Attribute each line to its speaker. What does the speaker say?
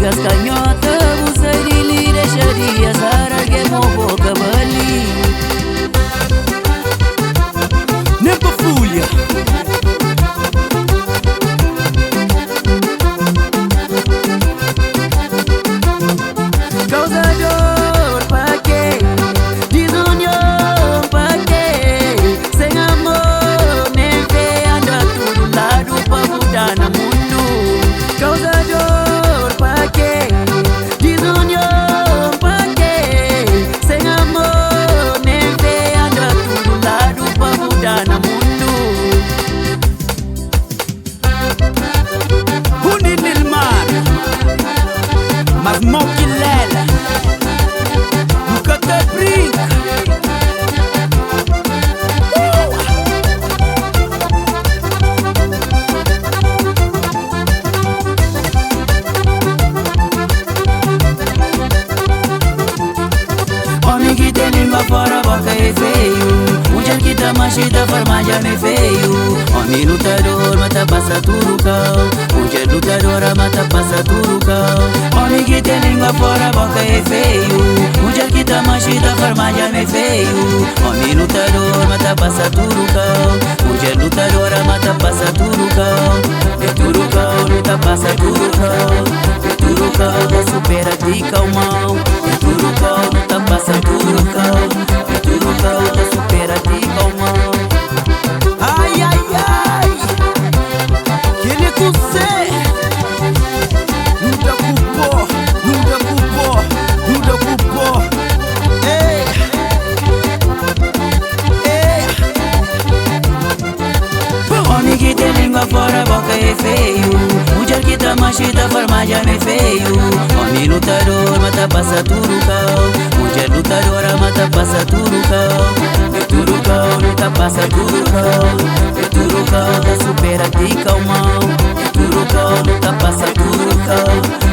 Speaker 1: das canhotas, usei de lira, xaria, zara, que mo boca bali.
Speaker 2: Nempa Fulha.
Speaker 1: Causador, pa' quê? Desunião, pa' quê? Sem amor, nem fé, anda tudo lado pra mudar no mundo. Causador, pa' quê? Desunião, pa' quê? Sem amor, nem fé, anda tudo lado pra mudar no mundo.
Speaker 2: Unir nel mare, mas mo que lela nunca te brinca.
Speaker 1: Homem que tem língua fora, boca é feio. Mulher que tá machista, farmácia me feio. Homem lutador, mata passa tudo cal. Mulher lutadora, mata passa tudo cal. Homem que tem língua fora, boca é feio. Mulher que tá machista, farmácia me feio. Homem lutador, mata passa tudo cal. Mulher lutadora, mata passa tudo cal. É tudo cal, luta passa tudo cal. É tudo cal, da supera de calmão. É tudo cal, luta passa tudo cal. É tudo cal, da supera de calmão.
Speaker 2: Ai, ai, ai, que ele com você. Nunca culpou, nunca culpou, nunca culpou. Ei, ei.
Speaker 1: Homem que tem língua fora, boca é feio. Mulher que tá machista, farmácia me feio. Homem lutador, mata passa tudo cal. Mulher lutadora, mata passa tudo cal. É tudo cal, luta passa tudo cal. É tudo cal, da supera de calmão. É tudo cal, luta passa tudo cal.